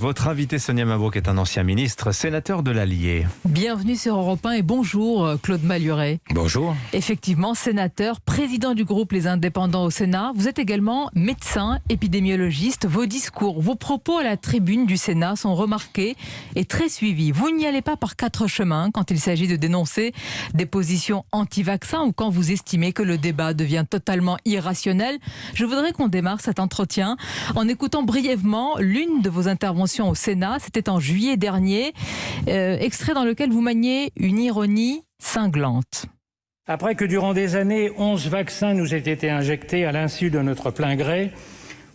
Votre invité Sonia Mabrouk est un ancien ministre, sénateur de l'Allier. Bienvenue sur Europe 1 et bonjour Claude Maluret. Bonjour. Effectivement, sénateur, président du groupe Les Indépendants au Sénat. Vous êtes également médecin, épidémiologiste. Vos discours, vos propos à la tribune du Sénat sont remarqués et très suivis. Vous n'y allez pas par quatre chemins quand il s'agit de dénoncer des positions anti-vaccins ou quand vous estimez que le débat devient totalement irrationnel. Je voudrais qu'on démarre cet entretien en écoutant brièvement l'une de vos interventions au Sénat, c'était en juillet dernier, extrait dans lequel vous maniez une ironie cinglante. Après que durant des années, 11 vaccins nous aient été injectés à l'insu de notre plein gré,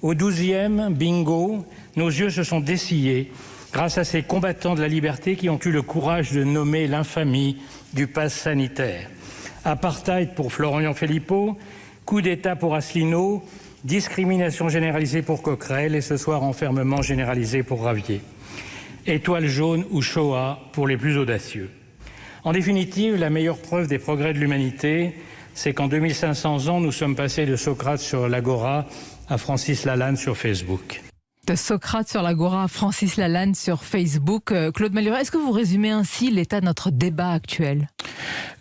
au 12e, bingo, nos yeux se sont dessillés grâce à ces combattants de la liberté qui ont eu le courage de nommer l'infamie du pass sanitaire. Apartheid pour Florian Philippot, coup d'État pour Asselineau, discrimination généralisée pour Coquerel et ce soir enfermement généralisé pour Ravier. Étoile jaune ou Shoah pour les plus audacieux. En définitive, la meilleure preuve des progrès de l'humanité, c'est qu'en 2500 ans, nous sommes passés de Socrate sur l'Agora à Francis Lalanne sur Facebook. De Socrate sur l'Agora à Francis Lalanne sur Facebook. Claude Maluret, est-ce que vous résumez ainsi l'état de notre débat actuel ?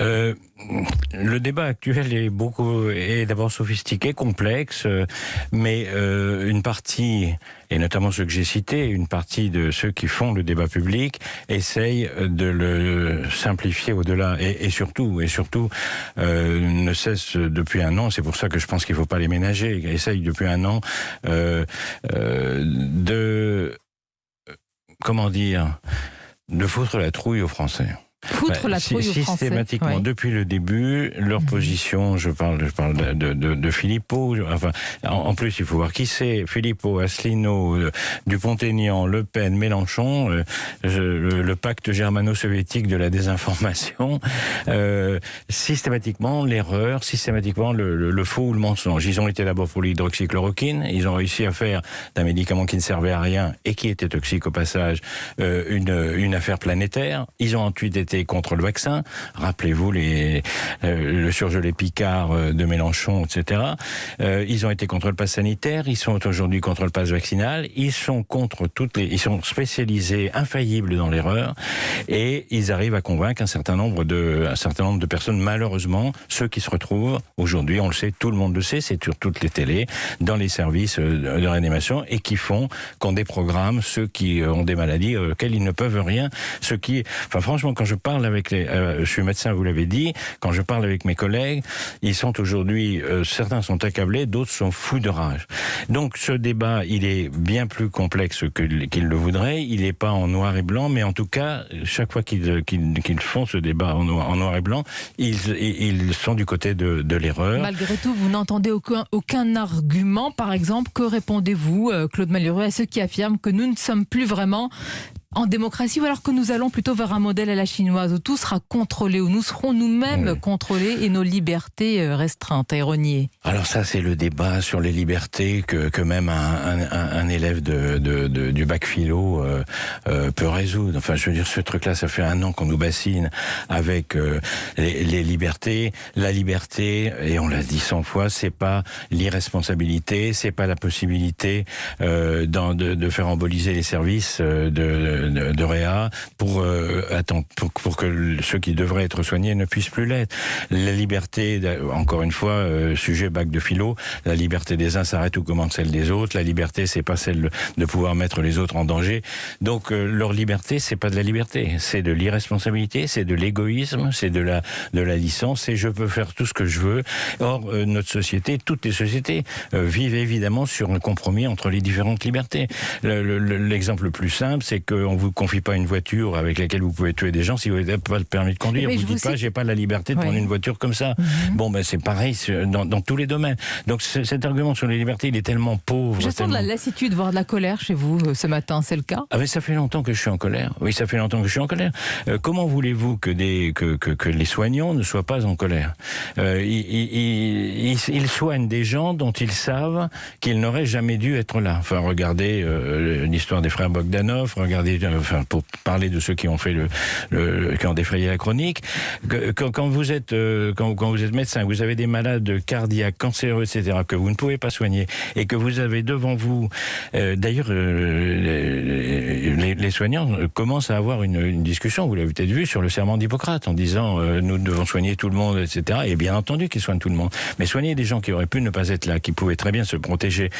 Le débat actuel est d'abord sophistiqué, complexe, mais une partie, et notamment ceux que j'ai cités, une partie de ceux qui font le débat public essayent de le simplifier au-delà et surtout ne cessent depuis un an, c'est pour ça que je pense qu'il ne faut pas les ménager, essayent depuis un an de foutre la trouille aux Français. Foutre la trouille aux Français. Systématiquement, depuis le début, leur position, je parle de Philippot, enfin, en plus il faut voir qui c'est, Philippot, Asselineau, Dupont-Aignan, Le Pen, Mélenchon, le pacte germano-soviétique de la désinformation, systématiquement l'erreur, systématiquement le faux ou le mensonge. Ils ont été d'abord pour l'hydroxychloroquine, ils ont réussi à faire d'un médicament qui ne servait à rien et qui était toxique au passage, une affaire planétaire. Ils ont ensuite été contre le vaccin, rappelez-vous le surgelé Picard de Mélenchon, etc. Ils ont été contre le pass sanitaire, ils sont aujourd'hui contre le pass vaccinal, ils sont ils sont spécialisés, infaillibles dans l'erreur, et ils arrivent à convaincre un certain nombre de personnes, malheureusement, ceux qui se retrouvent aujourd'hui, on le sait, tout le monde le sait, c'est sur toutes les télés, dans les services de réanimation, et qui ont des programmes, ceux qui ont des maladies auxquelles ils ne peuvent rien, franchement, quand je parle avec je suis médecin, vous l'avez dit, quand je parle avec mes collègues, ils sont aujourd'hui, certains sont accablés, d'autres sont fous de rage. Donc ce débat, il est bien plus complexe qu'ils le voudraient, il n'est pas en noir et blanc, mais en tout cas, chaque fois qu'ils font ce débat en noir et blanc, ils sont du côté de l'erreur. Malgré tout, vous n'entendez aucun argument, par exemple, que répondez-vous, Claude Maluret, à ceux qui affirment que nous ne sommes plus vraiment en démocratie, ou alors que nous allons plutôt vers un modèle à la chinoise où tout sera contrôlé, où nous serons nous-mêmes contrôlés et nos libertés restreintes et reniées. Alors ça, c'est le débat sur les libertés que même un élève du bac philo peut résoudre. Enfin, je veux dire, ce truc-là, ça fait un an qu'on nous bassine avec les libertés. La liberté, et on l'a dit 100 fois, c'est pas l'irresponsabilité, c'est pas la possibilité de faire emboliser les services de Réa pour que ceux qui devraient être soignés ne puissent plus l'être. La liberté, encore une fois, sujet bac de philo, la liberté des uns s'arrête où commence celle des autres. La liberté, c'est pas celle de pouvoir mettre les autres en danger. Donc leur liberté, c'est pas de la liberté, c'est de l'irresponsabilité, c'est de l'égoïsme, c'est de la licence, et je peux faire tout ce que je veux. Or, notre société, toutes les sociétés vivent évidemment sur un compromis entre les différentes libertés. L'exemple le plus simple, c'est qu'on vous confie pas une voiture avec laquelle vous pouvez tuer des gens si vous n'avez pas le permis de conduire. Vous dites pas, j'ai pas la liberté de prendre une voiture comme ça. Bon, ben c'est pareil dans tous les domaines. Donc cet argument sur les libertés, il est tellement pauvre. Je sens de la lassitude, voire de la colère chez vous ce matin, c'est le cas? Ah ben ça fait longtemps que je suis en colère. Oui, ça fait longtemps que je suis en colère. Comment voulez-vous que les soignants ne soient pas en colère? Ils soignent des gens dont ils savent qu'ils n'auraient jamais dû être là. Enfin, regardez l'histoire des frères Bogdanov, regardez enfin pour parler de ceux qui ont fait qui ont défrayé la chronique, quand vous êtes médecin, vous avez des malades cardiaques, cancéreux, etc., que vous ne pouvez pas soigner, et que vous avez devant vous, d'ailleurs, les soignants commencent à avoir une discussion, vous l'avez peut-être vu, sur le serment d'Hippocrate, en disant nous devons soigner tout le monde, etc. Et bien entendu qu'ils soignent tout le monde, mais soigner des gens qui auraient pu ne pas être là, qui pouvaient très bien se protéger,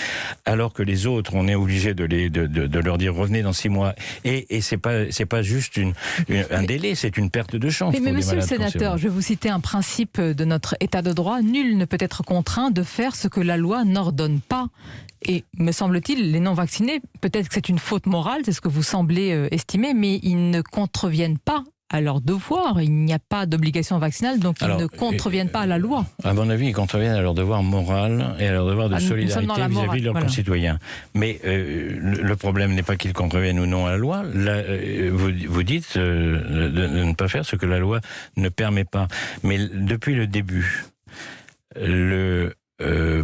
alors que les autres, on est obligé de leur dire revenez dans 6 mois, et c'est pas juste un délai, c'est une perte de chance. Mais monsieur le sénateur, je vais vous citer un principe de notre état de droit: nul ne peut être contraint de faire ce que la loi n'ordonne pas. Et me semble-t-il, les non-vaccinés, peut-être que c'est une faute morale, c'est ce que vous semblez estimer, mais ils ne contreviennent pas à leur devoir. Il n'y a pas d'obligation vaccinale, donc ils ne contreviennent pas à la loi. À mon avis, ils contreviennent à leur devoir moral et à leur devoir de solidarité vis-à-vis de leurs concitoyens. Mais le problème n'est pas qu'ils contreviennent ou non à la loi. Vous dites de ne pas faire ce que la loi ne permet pas. Mais depuis le début, le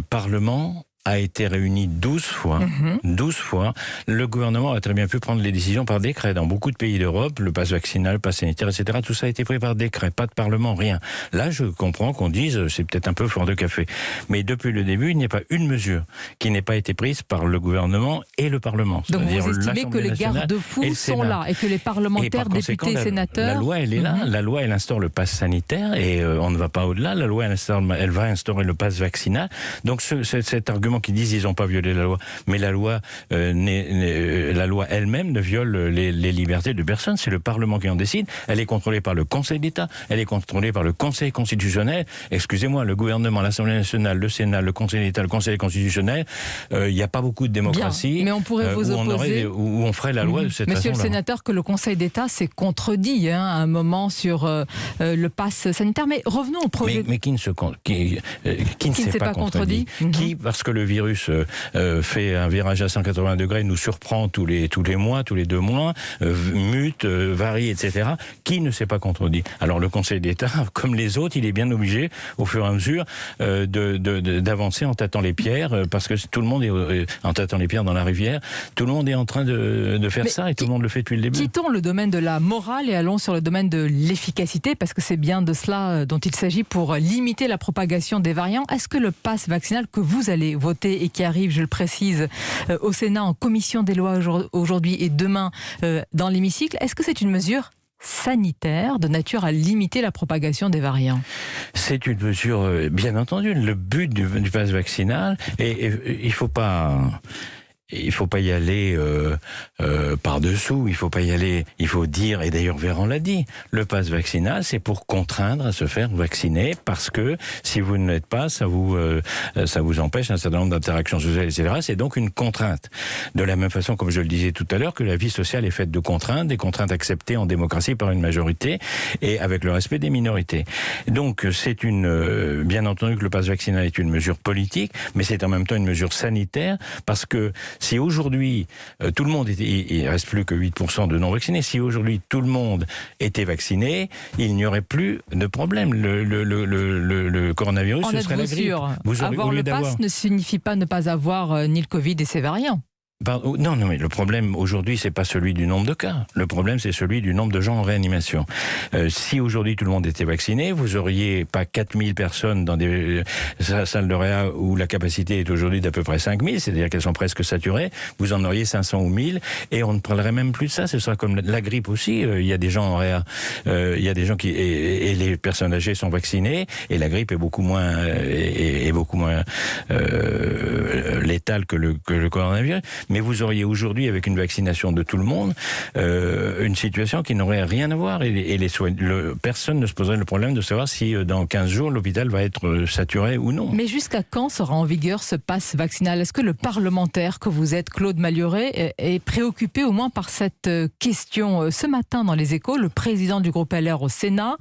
Parlement a été réuni 12 fois. 12 fois. Le gouvernement a très bien pu prendre les décisions par décret. Dans beaucoup de pays d'Europe, le pass vaccinal, le pass sanitaire, etc., tout ça a été pris par décret. Pas de parlement, rien. Là, je comprends qu'on dise, c'est peut-être un peu fort de café. Mais depuis le début, il n'y a pas une mesure qui n'ait pas été prise par le gouvernement et le Parlement. Donc vous estimez que les garde-fous sont là et que les parlementaires, députés et sénateurs... La loi, elle est là. La loi, elle instaure le pass sanitaire et on ne va pas au-delà. La loi, elle va instaurer le pass vaccinal. Donc cet argument qui disent ils n'ont pas violé la loi, mais la loi elle-même ne viole les libertés de personne. C'est le Parlement qui en décide. Elle est contrôlée par le Conseil d'État, elle est contrôlée par le Conseil constitutionnel. Excusez-moi, le gouvernement, l'Assemblée nationale, le Sénat, le Conseil d'État, le Conseil constitutionnel, il n'y a pas beaucoup de démocratie. Bien, mais on pourrait vous opposer où on ferait la loi de cette façon-là. Monsieur le sénateur, que le Conseil d'État s'est contredit à un moment sur le pass sanitaire. Mais revenons au projet. Mais qui ne s'est pas contredit. Qui, parce que le virus fait un virage à 180 degrés, nous surprend tous les mois, tous les 2 mois, mute, varie, etc. Qui ne s'est pas contredit? Alors le Conseil d'État, comme les autres, il est bien obligé, au fur et à mesure, d'avancer en tâtant les pierres, parce que tout le monde est en tâtant les pierres dans la rivière, tout le monde est en train de faire ça, et tout le monde le fait depuis le début. Quittons le domaine de la morale et allons sur le domaine de l'efficacité, parce que c'est bien de cela dont il s'agit pour limiter la propagation des variants. Est-ce que le pass vaccinal que vous allez voter et qui arrive, je le précise, au Sénat en commission des lois aujourd'hui et demain dans l'hémicycle, est-ce que c'est une mesure sanitaire de nature à limiter la propagation des variants? C'est une mesure, bien entendu, le but du pass vaccinal, et il faut pas y aller par-dessous, il faut pas y aller, il faut dire, et d'ailleurs Véran l'a dit, le pass vaccinal, c'est pour contraindre à se faire vacciner, parce que si vous ne l'êtes pas, ça vous empêche un certain nombre d'interactions sociales, etc. C'est donc une contrainte. De la même façon, comme je le disais tout à l'heure, que la vie sociale est faite de contraintes, des contraintes acceptées en démocratie par une majorité, et avec le respect des minorités. Donc c'est bien entendu que le pass vaccinal est une mesure politique, mais c'est en même temps une mesure sanitaire, parce que si aujourd'hui, tout le monde il reste plus que 8% de non-vaccinés, si aujourd'hui tout le monde était vacciné, il n'y aurait plus de problème. Le coronavirus, ce serait la grippe. Avoir le pass ne signifie pas ne pas avoir ni le Covid et ses variants. Non, mais le problème aujourd'hui, c'est pas celui du nombre de cas. Le problème, c'est celui du nombre de gens en réanimation. Si aujourd'hui tout le monde était vacciné, vous auriez pas 4000 personnes dans des salles de réa où la capacité est aujourd'hui d'à peu près 5000, c'est-à-dire qu'elles sont presque saturées. Vous en auriez 500 ou 1000, et on ne parlerait même plus de ça. Ce sera comme la grippe aussi. Il y a des gens en réa, il y a des gens et les personnes âgées sont vaccinées, et la grippe est beaucoup moins létale que le coronavirus. Mais vous auriez aujourd'hui, avec une vaccination de tout le monde, une situation qui n'aurait rien à voir. Personne ne se poserait le problème de savoir si dans 15 jours, l'hôpital va être saturé ou non. Mais jusqu'à quand sera en vigueur ce pass vaccinal? Est-ce que le parlementaire que vous êtes, Claude Malhuret, est préoccupé au moins par cette question? Ce matin, dans Les Échos, le président du groupe LR au Sénat,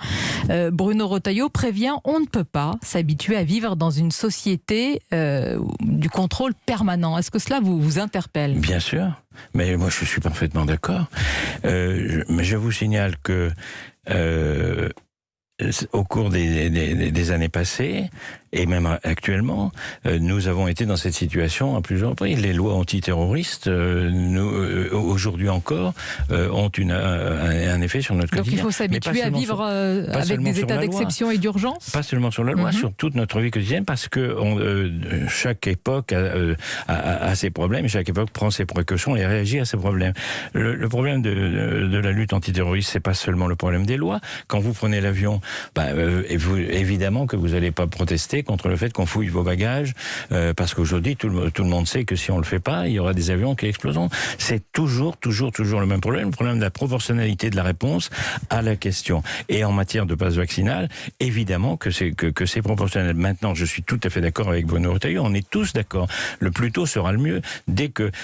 Bruno Retailleau, prévient: on ne peut pas s'habituer à vivre dans une société du contrôle permanent. Est-ce que cela vous interpelle? Bien sûr, mais moi je suis parfaitement d'accord. Mais je vous signale que au cours des années passées, Et même actuellement, nous avons été dans cette situation à plusieurs reprises. Les lois antiterroristes, aujourd'hui encore, ont un effet sur notre quotidien. Donc il faut s'habituer à vivre avec des états d'exception et d'urgence ? Pas seulement sur la loi, sur toute notre vie quotidienne, parce que chaque époque a ses problèmes, chaque époque prend ses précautions et réagit à ses problèmes. Le problème de la lutte antiterroriste, c'est pas seulement le problème des lois. Quand vous prenez l'avion, évidemment que vous n'allez pas protester contre le fait qu'on fouille vos bagages, parce qu'aujourd'hui, tout le monde sait que si on le fait pas, il y aura des avions qui exploseront. C'est toujours le même problème, le problème de la proportionnalité de la réponse à la question. Et en matière de passe vaccinal, évidemment que c'est proportionnel. Maintenant, je suis tout à fait d'accord avec Bruno Retailleau, on est tous d'accord. Le plus tôt sera le mieux,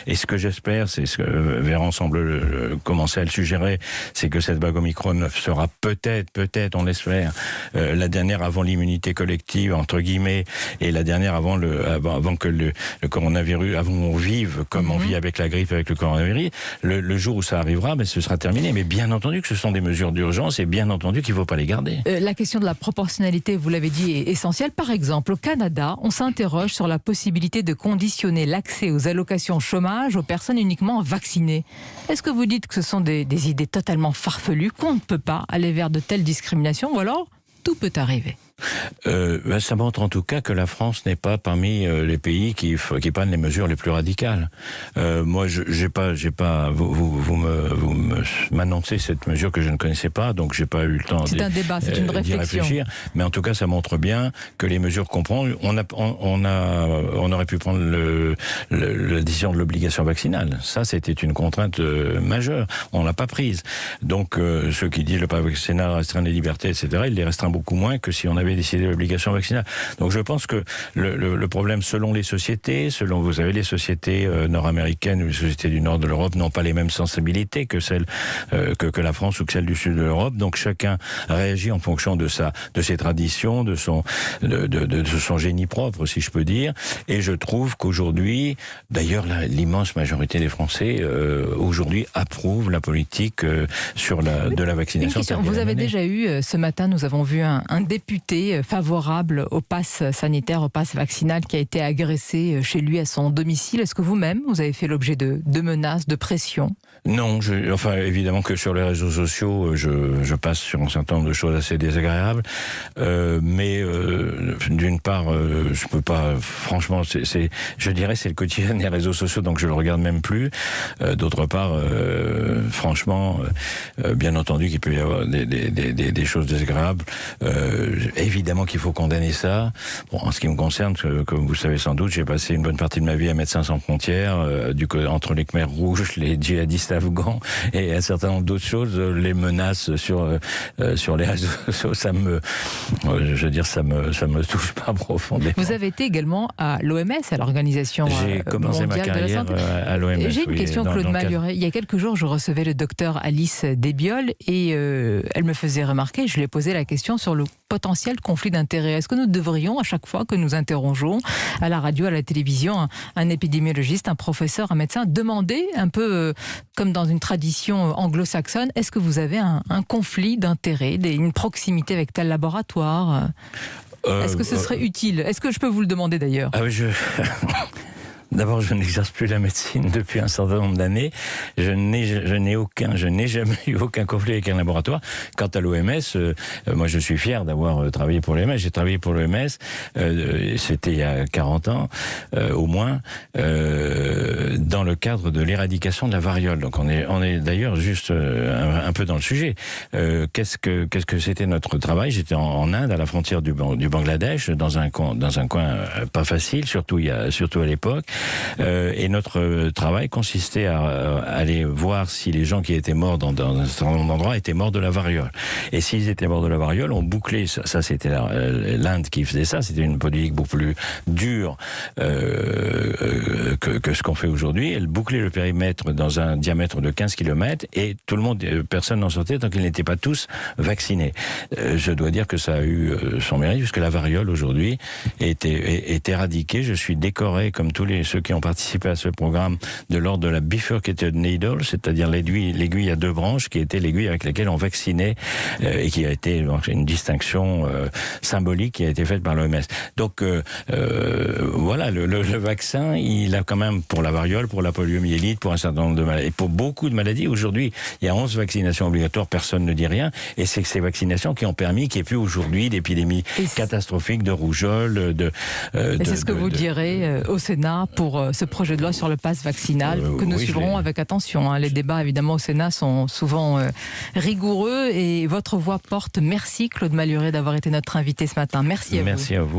et ce que j'espère, c'est ce que Véran semble commencer à le suggérer, c'est que cette vague Omicron sera peut-être, on l'espère, la dernière avant l'immunité collective, entre guillemets, et la dernière avant que le coronavirus, avant qu'on vive comme on vit avec la grippe, avec le coronavirus. Le jour où ça arrivera, ce sera terminé. Mais bien entendu que ce sont des mesures d'urgence et bien entendu qu'il ne faut pas les garder. La question de la proportionnalité, vous l'avez dit, est essentielle. Par exemple, au Canada, on s'interroge sur la possibilité de conditionner l'accès aux allocations chômage aux personnes uniquement vaccinées. Est-ce que vous dites que ce sont des idées totalement farfelues, qu'on ne peut pas aller vers de telles discriminations, ou alors tout peut arriver? Ça montre en tout cas que la France n'est pas parmi les pays qui prennent les mesures les plus radicales. Moi, j'ai pas. Vous m'annoncez cette mesure que je ne connaissais pas, donc j'ai pas eu le temps. C'est un débat, c'est une réflexion. Réfléchir. Mais en tout cas, ça montre bien que les mesures qu'on prend, on aurait pu prendre la décision de l'obligation vaccinale. Ça, c'était une contrainte majeure. On l'a pas prise. Donc, ceux qui disent le pass vaccinal restreint les libertés, etc., il les restreint beaucoup moins que si on avait décidé l'obligation vaccinale. Donc je pense que le problème, selon les sociétés, vous savez, les sociétés nord-américaines ou les sociétés du nord de l'Europe n'ont pas les mêmes sensibilités que celles que la France ou que celles du sud de l'Europe. Donc chacun réagit en fonction de ses traditions, de son génie propre, si je peux dire. Et je trouve qu'aujourd'hui, d'ailleurs, l'immense majorité des Français aujourd'hui approuvent la politique de la vaccination. Vous avez déjà eu ce matin, nous avons vu un député favorable au pass sanitaire, au pass vaccinal, qui a été agressé chez lui à son domicile. Est-ce que vous-même, vous avez fait l'objet de menaces, de pression ? Non, évidemment que sur les réseaux sociaux, je passe sur un certain nombre de choses assez désagréables, mais d'une part, je peux pas, franchement, je dirais c'est le quotidien des réseaux sociaux, donc je le regarde même plus. D'autre part, franchement, bien entendu qu'il peut y avoir des choses désagréables. Évidemment qu'il faut condamner ça. Bon, en ce qui me concerne, comme vous savez sans doute, j'ai passé une bonne partie de ma vie à Médecins sans frontières, entre les Khmers rouges, les djihadistes afghans et un certain nombre d'autres choses. Les menaces sur les réseaux sociaux, ça me touche pas profondément. Vous avez été également à l'OMS, à l'Organisation mondiale de la santé. J'ai commencé ma carrière à l'OMS. J'ai une question, Claude Malhuret. Il y a quelques jours, je recevais le docteur Alice Desbioles et elle me faisait remarquer, je lui ai posé la question sur le potentiel conflit d'intérêts. Est-ce que nous devrions, à chaque fois que nous interrogeons à la radio, à la télévision, un épidémiologiste, un professeur, un médecin, demander un peu comme dans une tradition anglo-saxonne, est-ce que vous avez un conflit d'intérêts, une proximité avec tel laboratoire ? Est-ce que ce serait utile ? Est-ce que je peux vous le demander d'ailleurs ? D'abord, je n'exerce plus la médecine depuis un certain nombre d'années. Je n'ai jamais eu aucun conflit avec un laboratoire. Quant à l'OMS, moi je suis fier d'avoir travaillé pour l'OMS. J'ai travaillé pour l'OMS, c'était il y a 40 ans, au moins, dans le cadre de l'éradication de la variole. Donc on est d'ailleurs juste un peu dans le sujet. Qu'est-ce que c'était notre travail ? J'étais en Inde, à la frontière du Bangladesh, dans un coin pas facile, surtout à l'époque. Et notre travail consistait à aller voir si les gens qui étaient morts dans un certain nombre d'endroits étaient morts de la variole. Et s'ils étaient morts de la variole, on bouclait, ça c'était l'Inde qui faisait ça, c'était une politique beaucoup plus dure que ce qu'on fait aujourd'hui. Elle bouclait le périmètre dans un diamètre de 15 km et personne n'en sortait tant qu'ils n'étaient pas tous vaccinés. Je dois dire que ça a eu son mérite, puisque la variole aujourd'hui est éradiquée. Je suis décoré, comme tous les ceux qui ont participé à ce programme de l'ordre de la bifurcated needle, c'est-à-dire l'aiguille à deux branches, qui était l'aiguille avec laquelle on vaccinait et qui a été une distinction symbolique qui a été faite par l'OMS. Donc voilà, le vaccin, il a quand même pour la variole, pour la poliomyélite, pour un certain nombre de maladies, et pour beaucoup de maladies. Aujourd'hui, il y a 11 vaccinations obligatoires, personne ne dit rien, et c'est ces vaccinations qui ont permis qu'il n'y ait plus aujourd'hui d'épidémies catastrophiques de rougeole, et c'est ce que vous direz au Sénat pour ce projet de loi sur le pass vaccinal, que nous suivrons avec attention. Les débats, évidemment, au Sénat sont souvent rigoureux, et votre voix porte. Merci, Claude Malhuret, d'avoir été notre invité ce matin. Merci à vous. Merci à vous.